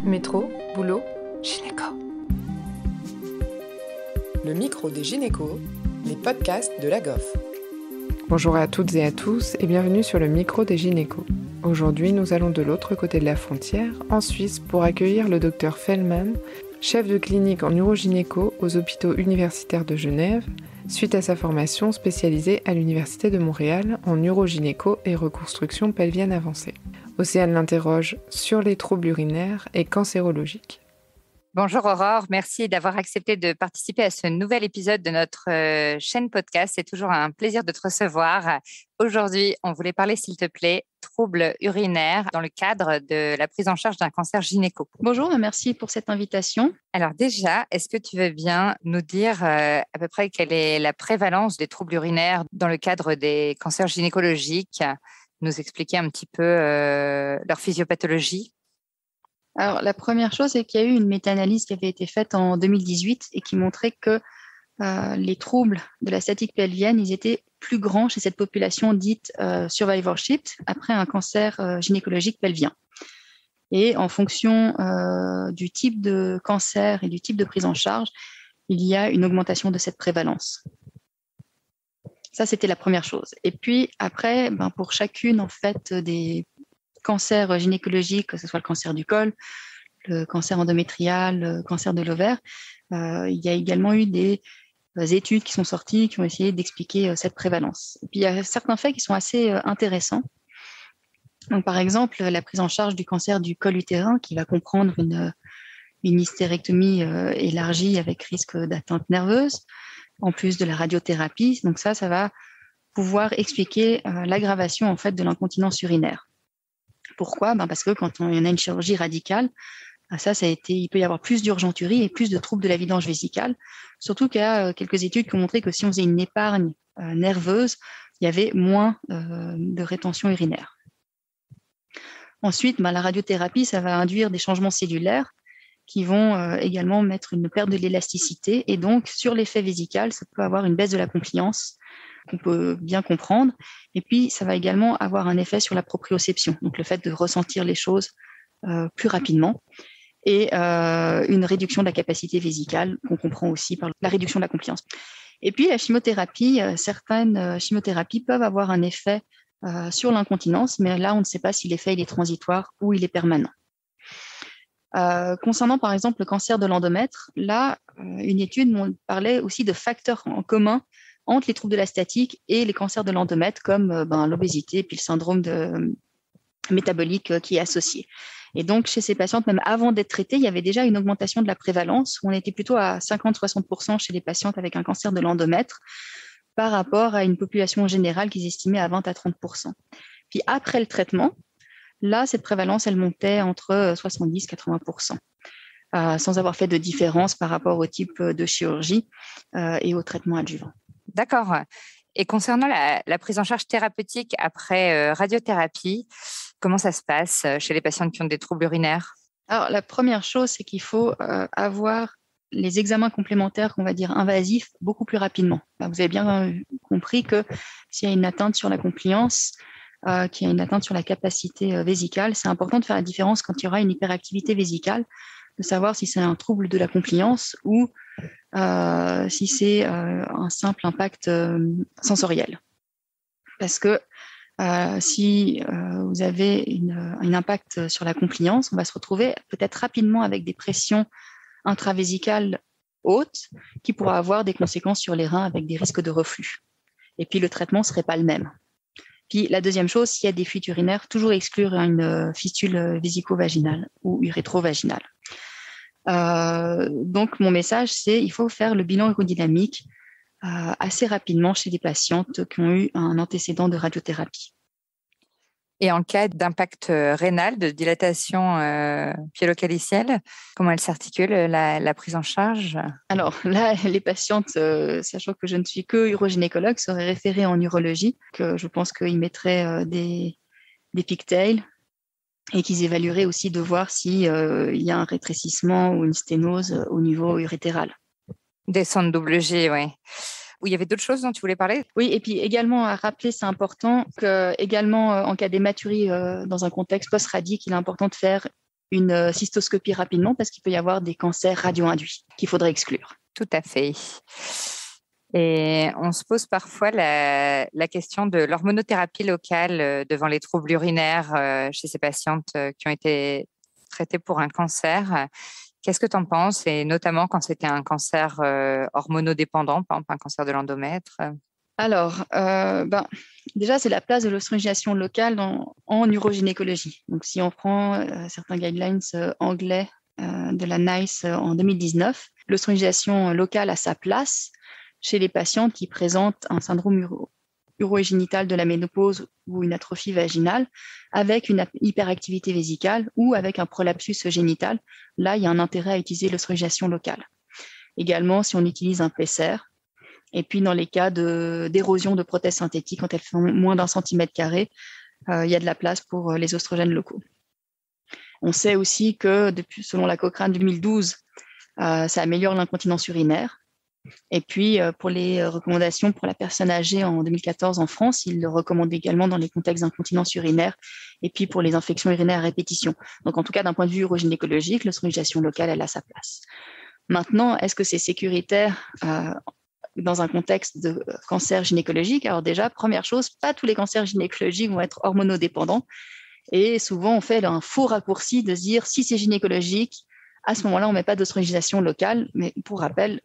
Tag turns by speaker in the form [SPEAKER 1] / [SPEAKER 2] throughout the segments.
[SPEAKER 1] Métro, boulot, gynéco.
[SPEAKER 2] Le micro des gynécos, les podcasts de la GOF.
[SPEAKER 1] Bonjour à toutes et à tous et bienvenue sur le micro des gynécos. Aujourd'hui, nous allons de l'autre côté de la frontière, en Suisse, pour accueillir le docteur Fellman, chef de clinique en urogynéco aux hôpitaux universitaires de Genève, suite à sa formation spécialisée à l'Université de Montréal en urogynéco et reconstruction pelvienne avancée. Océane l'interroge sur les troubles urinaires et cancérologiques.
[SPEAKER 3] Bonjour Aurore, merci d'avoir accepté de participer à ce nouvel épisode de notre chaîne podcast. C'est toujours un plaisir de te recevoir. Aujourd'hui, on voulait parler, s'il te plaît, troubles urinaires dans le cadre de la prise en charge d'un cancer gynéco.
[SPEAKER 4] Bonjour, merci pour cette invitation.
[SPEAKER 3] Alors déjà, est-ce que tu veux bien nous dire à peu près quelle est la prévalence des troubles urinaires dans le cadre des cancers gynécologiques, nous expliquer un petit peu leur physiopathologie?
[SPEAKER 4] Alors, la première chose, c'est qu'il y a eu une méta-analyse qui avait été faite en 2018 et qui montrait que les troubles de la statique pelvienne, ils étaient plus grands chez cette population dite survivorship après un cancer gynécologique pelvien. Et en fonction du type de cancer et du type de prise en charge, il y a une augmentation de cette prévalence. Ça, c'était la première chose. Et puis après, pour chacune en fait des cancers gynécologiques, que ce soit le cancer du col, le cancer endométrial, le cancer de l'ovaire, il y a également eu des études qui sont sorties qui ont essayé d'expliquer cette prévalence. Et puis il y a certains faits qui sont assez intéressants. Donc, par exemple, la prise en charge du cancer du col utérin qui va comprendre une hystérectomie élargie avec risque d'atteinte nerveuse, en plus de la radiothérapie. Donc ça va pouvoir expliquer l'aggravation en fait de l'incontinence urinaire. Pourquoi ? Parce que quand on a une chirurgie radicale, il peut y avoir plus d'urgenturie et plus de troubles de la vidange vésicale. Surtout qu'il y a quelques études qui ont montré que si on faisait une épargne nerveuse, il y avait moins de rétention urinaire. Ensuite, la radiothérapie, ça va induire des changements cellulaires qui vont également mettre une perte de l'élasticité. Et donc, sur l'effet vésical, ça peut avoir une baisse de la compliance qu'on peut bien comprendre. Et puis, ça va également avoir un effet sur la proprioception, donc le fait de ressentir les choses plus rapidement, et une réduction de la capacité vésicale qu'on comprend aussi par la réduction de la compliance. Et puis, la chimiothérapie, certaines chimiothérapies peuvent avoir un effet sur l'incontinence, mais là, on ne sait pas si l'effet il est transitoire ou il est permanent. Concernant par exemple le cancer de l'endomètre, là, une étude parlait aussi de facteurs en commun entre les troubles de la statique et les cancers de l'endomètre, comme l'obésité et puis le syndrome métabolique qui est associé. Et donc, chez ces patientes, même avant d'être traitées, il y avait déjà une augmentation de la prévalence, où on était plutôt à 50-60% chez les patientes avec un cancer de l'endomètre, par rapport à une population générale qu'ils estimaient à 20 à 30%. Puis après le traitement, là, cette prévalence, elle montait entre 70 et 80%, sans avoir fait de différence par rapport au type de chirurgie et au traitement adjuvant.
[SPEAKER 3] D'accord. Et concernant la prise en charge thérapeutique après radiothérapie, comment ça se passe chez les patientes qui ont des troubles urinaires ?
[SPEAKER 4] Alors, la première chose, c'est qu'il faut avoir les examens complémentaires, qu'on va dire invasifs, beaucoup plus rapidement. Vous avez bien compris que s'il y a une atteinte sur la compliance, qu'il y a une atteinte sur la capacité vésicale, c'est important de faire la différence quand il y aura une hyperactivité vésicale, de savoir si c'est un trouble de la compliance ou si c'est un simple impact sensoriel. Parce que si vous avez un impact sur la compliance, on va se retrouver peut-être rapidement avec des pressions intravésicales hautes qui pourraient avoir des conséquences sur les reins avec des risques de reflux. Et puis le traitement ne serait pas le même. Puis la deuxième chose, s'il y a des fuites urinaires, toujours exclure une fistule vésico-vaginale ou urétro-vaginale. Donc mon message, c'est il faut faire le bilan urodynamique assez rapidement chez les patientes qui ont eu un antécédent de radiothérapie.
[SPEAKER 3] Et en cas d'impact rénal, de dilatation pyélocalicielle, comment elle s'articule, la prise en charge ? Alors
[SPEAKER 4] là, les patientes, sachant que je ne suis que urogynécologue, seraient référées en urologie, que je pense qu'ils mettraient des pigtails et qu'ils évalueraient aussi de voir s'il y a un rétrécissement ou une sténose au niveau urétéral.
[SPEAKER 3] Des sondes WG, oui. Ou il y avait d'autres choses dont tu voulais parler ?
[SPEAKER 4] Oui, et puis également à rappeler, c'est important que également en cas d'hématurie dans un contexte post-radique, il est important de faire une cystoscopie rapidement parce qu'il peut y avoir des cancers radio-induits qu'il faudrait exclure.
[SPEAKER 3] Tout à fait. Et on se pose parfois la question de l'hormonothérapie locale devant les troubles urinaires chez ces patientes qui ont été traitées pour un cancer. Qu'est-ce que tu en penses, et notamment quand c'était un cancer hormonodépendant, par exemple un cancer de l'endomètre?
[SPEAKER 4] Alors, déjà, c'est la place de l'oestrogénisation locale en urogynécologie. Donc, si on prend certains guidelines anglais de la NICE en 2019, l'oestrogénisation locale a sa place chez les patientes qui présentent un syndrome urogénital de la ménopause ou une atrophie vaginale avec une hyperactivité vésicale ou avec un prolapsus génital. Là, il y a un intérêt à utiliser l'oestrogénisation locale. Également, si on utilise un PSR, et puis dans les cas d'érosion de prothèses synthétiques, quand elles font moins d'1 cm², il y a de la place pour les oestrogènes locaux. On sait aussi que, selon la Cochrane 2012, ça améliore l'incontinence urinaire. Et puis, pour les recommandations pour la personne âgée en 2014 en France, il le recommande également dans les contextes d'incontinence urinaire et puis pour les infections urinaires à répétition. Donc, en tout cas, d'un point de vue urogynécologique, l'oestrogénisation locale, elle a sa place. Maintenant, est-ce que c'est sécuritaire dans un contexte de cancer gynécologique? Alors déjà, première chose, pas tous les cancers gynécologiques vont être hormonodépendants. Et souvent, on fait un faux raccourci de se dire si c'est gynécologique, à ce moment-là, on ne met pas d'oestrogénisation locale. Mais pour rappel,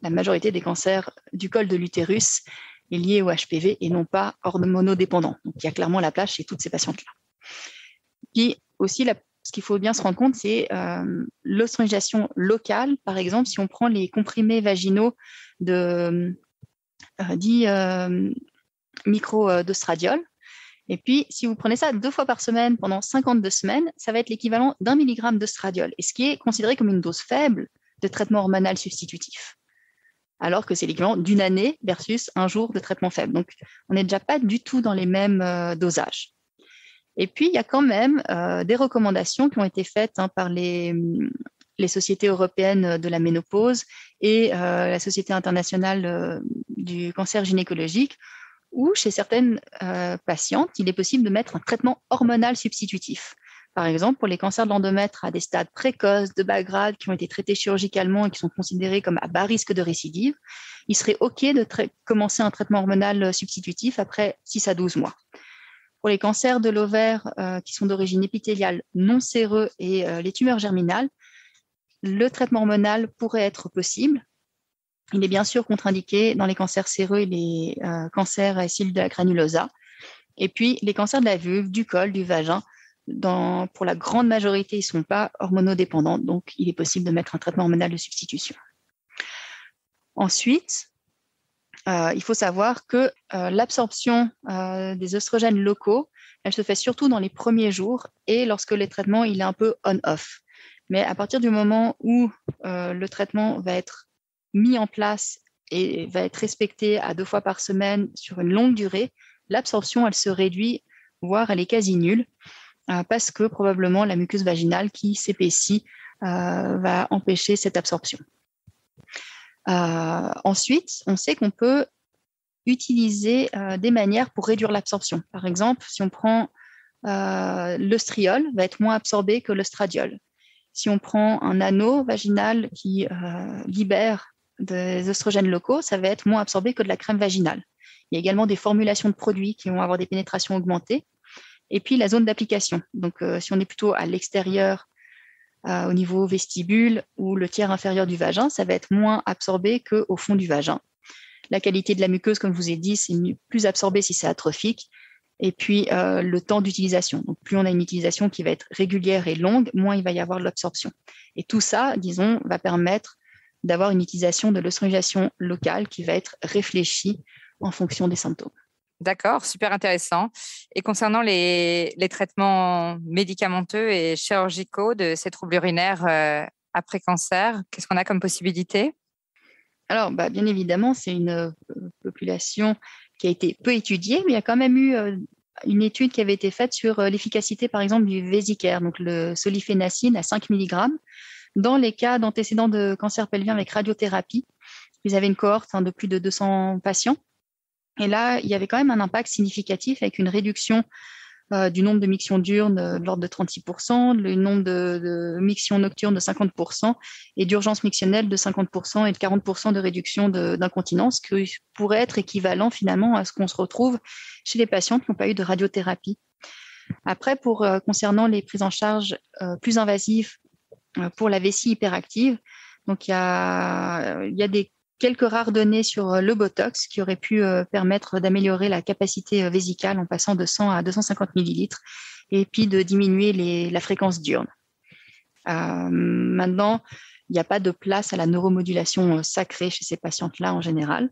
[SPEAKER 4] la majorité des cancers du col de l'utérus est liée au HPV et non pas hormonodépendant. Donc, il y a clairement la place chez toutes ces patientes-là. Puis aussi, ce qu'il faut bien se rendre compte, c'est l'oestrogénisation locale. Par exemple, si on prend les comprimés vaginaux de 10 micro-d'ostradiol, et puis si vous prenez ça 2 fois par semaine pendant 52 semaines, ça va être l'équivalent d'1 milligramme d'ostradiol, et ce qui est considéré comme une dose faible de traitement hormonal substitutif, alors que c'est l'équivalent d'1 année versus 1 jour de traitement faible. Donc, on n'est déjà pas du tout dans les mêmes dosages. Et puis, il y a quand même des recommandations qui ont été faites par les sociétés européennes de la ménopause et la Société internationale du cancer gynécologique, où chez certaines patientes, il est possible de mettre un traitement hormonal substitutif. Par exemple, pour les cancers de l'endomètre à des stades précoces, de bas grade, qui ont été traités chirurgicalement et qui sont considérés comme à bas risque de récidive, il serait OK de commencer un traitement hormonal substitutif après 6 à 12 mois. Pour les cancers de l'ovaire qui sont d'origine épithéliale non séreux et les tumeurs germinales, le traitement hormonal pourrait être possible. Il est bien sûr contre-indiqué dans les cancers séreux et les cancers à cils de la granulosa. Et puis, les cancers de la vulve, du col, du vagin, pour la grande majorité, ils ne sont pas hormonodépendants, donc il est possible de mettre un traitement hormonal de substitution. Ensuite, il faut savoir que l'absorption des oestrogènes locaux, elle se fait surtout dans les premiers jours et lorsque le traitement il est un peu on-off. Mais à partir du moment où le traitement va être mis en place et va être respecté à 2 fois par semaine sur une longue durée, l'absorption, elle se réduit, voire elle est quasi nulle, parce que probablement la muqueuse vaginale qui s'épaissit va empêcher cette absorption. Ensuite, on sait qu'on peut utiliser des manières pour réduire l'absorption. Par exemple, si on prend l'œstriol, va être moins absorbé que l'œstradiol. Si on prend un anneau vaginal qui libère des oestrogènes locaux, ça va être moins absorbé que de la crème vaginale. Il y a également des formulations de produits qui vont avoir des pénétrations augmentées. Et puis la zone d'application. Donc, si on est plutôt à l'extérieur, au niveau vestibule ou le tiers inférieur du vagin, ça va être moins absorbé qu'au fond du vagin. La qualité de la muqueuse, comme je vous ai dit, c'est plus absorbé si c'est atrophique. Et puis, le temps d'utilisation. Donc, plus on a une utilisation qui va être régulière et longue, moins il va y avoir de l'absorption. Et tout ça, disons, va permettre d'avoir une utilisation de l'oestrogénisation locale qui va être réfléchie en fonction des symptômes.
[SPEAKER 3] D'accord, super intéressant. Et concernant les traitements médicamenteux et chirurgicaux de ces troubles urinaires après cancer, qu'est-ce qu'on a comme possibilité?
[SPEAKER 4] Alors, bien évidemment, c'est une population qui a été peu étudiée, mais il y a quand même eu une étude qui avait été faite sur l'efficacité, par exemple, du Vésicare, donc le solifénacine à 5 mg, dans les cas d'antécédents de cancer pelvien avec radiothérapie. Ils avaient une cohorte de plus de 200 patients. Et là, il y avait quand même un impact significatif avec une réduction du nombre de mictions diurnes de l'ordre de 36%, le nombre de mictions nocturnes de 50% et d'urgence mictionnelle de 50% et de 40% de réduction d'incontinence, qui pourrait être équivalent finalement à ce qu'on se retrouve chez les patients qui n'ont pas eu de radiothérapie. Après, concernant les prises en charge plus invasives pour la vessie hyperactive, donc il y a quelques rares données sur le Botox qui auraient pu permettre d'améliorer la capacité vésicale en passant de 100 à 250 millilitres et puis de diminuer la fréquence diurne. Maintenant, il n'y a pas de place à la neuromodulation sacrée chez ces patientes-là en général.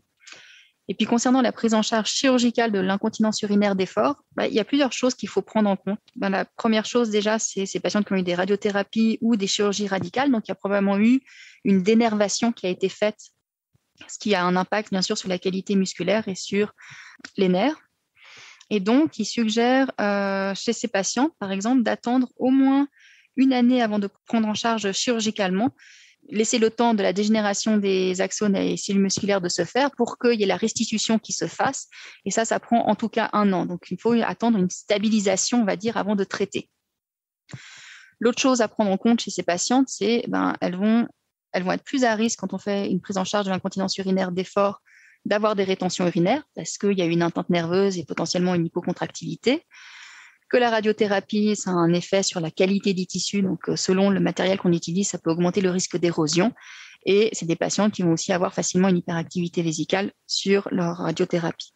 [SPEAKER 4] Et puis, concernant la prise en charge chirurgicale de l'incontinence urinaire d'effort, il y a plusieurs choses qu'il faut prendre en compte. La première chose, déjà, c'est ces patientes qui ont eu des radiothérapies ou des chirurgies radicales. Donc, il y a probablement eu une dénervation qui a été faite, ce qui a un impact, bien sûr, sur la qualité musculaire et sur les nerfs. Et donc, il suggère chez ces patients, par exemple, d'attendre au moins une année avant de prendre en charge chirurgicalement, laisser le temps de la dégénération des axones et cellules musculaires de se faire pour qu'il y ait la restitution qui se fasse. Et ça prend en tout cas 1 an. Donc, il faut attendre une stabilisation, on va dire, avant de traiter. L'autre chose à prendre en compte chez ces patientes, c'est elles vont être plus à risque quand on fait une prise en charge de l'incontinence urinaire d'effort d'avoir des rétentions urinaires parce qu'il y a une atteinte nerveuse et potentiellement une hypocontractilité. Que la radiothérapie, ça a un effet sur la qualité des tissus. Donc, selon le matériel qu'on utilise, ça peut augmenter le risque d'érosion. Et c'est des patients qui vont aussi avoir facilement une hyperactivité vésicale sur leur radiothérapie.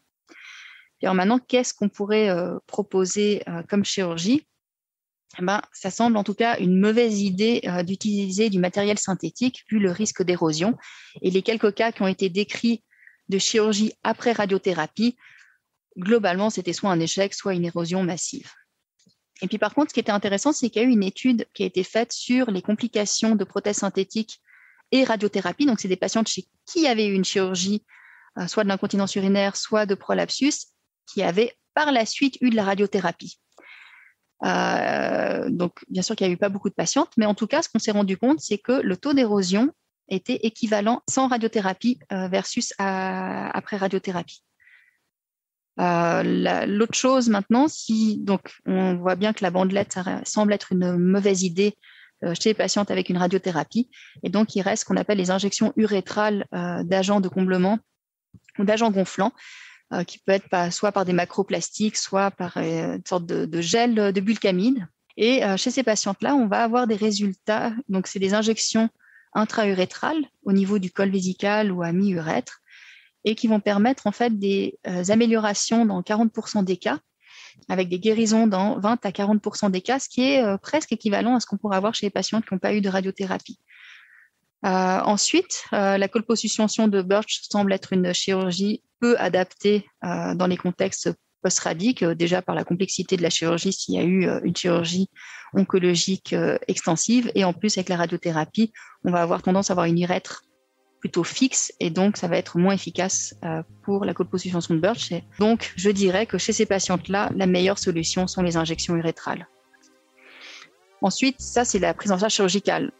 [SPEAKER 4] Et alors maintenant, qu'est-ce qu'on pourrait proposer comme chirurgie ? Ça semble en tout cas une mauvaise idée d'utiliser du matériel synthétique vu le risque d'érosion. Et les quelques cas qui ont été décrits de chirurgie après radiothérapie, globalement, c'était soit un échec, soit une érosion massive. Et puis par contre, ce qui était intéressant, c'est qu'il y a eu une étude qui a été faite sur les complications de prothèses synthétiques et radiothérapie. Donc, c'est des patientes chez qui avait eu une chirurgie, soit de l'incontinence urinaire, soit de prolapsus, qui avaient par la suite eu de la radiothérapie. Donc, bien sûr qu'il n'y a eu pas beaucoup de patientes, mais en tout cas, ce qu'on s'est rendu compte, c'est que le taux d'érosion était équivalent sans radiothérapie versus après radiothérapie. L'autre chose maintenant, donc on voit bien que la bandelette ça semble être une mauvaise idée chez les patientes avec une radiothérapie, et donc il reste ce qu'on appelle les injections urétrales d'agents de comblement ou d'agents gonflants, qui peut être soit par des macroplastiques, soit par une sorte de gel de bulkamide. Et chez ces patientes-là, on va avoir des résultats. Donc, c'est des injections intra-urétrales au niveau du col vésical ou à mi-urètre, et qui vont permettre en fait des améliorations dans 40% des cas, avec des guérisons dans 20 à 40% des cas, ce qui est presque équivalent à ce qu'on pourrait avoir chez les patientes qui n'ont pas eu de radiothérapie. Ensuite, la colposuscension de Burch semble être une chirurgie peu adaptée dans les contextes post-radiques, déjà par la complexité de la chirurgie s'il y a eu une chirurgie oncologique extensive, et en plus avec la radiothérapie, on va avoir tendance à avoir une urètre plutôt fixe, et donc ça va être moins efficace pour la colposuscension de Burch. Et donc, je dirais que chez ces patientes-là, la meilleure solution sont les injections urétrales. Ensuite, ça, c'est la prise en charge chirurgicale.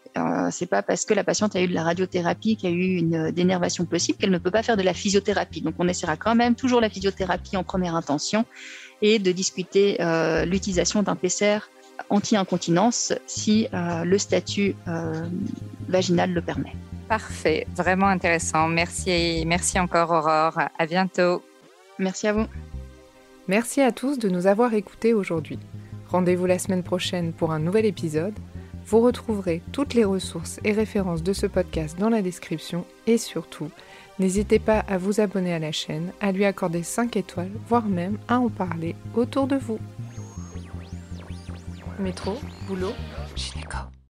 [SPEAKER 4] C'est pas parce que la patiente a eu de la radiothérapie, qu'il y a eu une dénervation possible, qu'elle ne peut pas faire de la physiothérapie. Donc, on essaiera quand même toujours la physiothérapie en première intention et de discuter l'utilisation d'un PCR anti-incontinence si le statut vaginal le permet.
[SPEAKER 3] Parfait, vraiment intéressant. Merci encore Aurore. À bientôt.
[SPEAKER 4] Merci à vous.
[SPEAKER 1] Merci à tous de nous avoir écoutés aujourd'hui. Rendez-vous la semaine prochaine pour un nouvel épisode. Vous retrouverez toutes les ressources et références de ce podcast dans la description, et surtout, n'hésitez pas à vous abonner à la chaîne, à lui accorder 5 étoiles, voire même à en parler autour de vous. Métro, boulot, gynéco.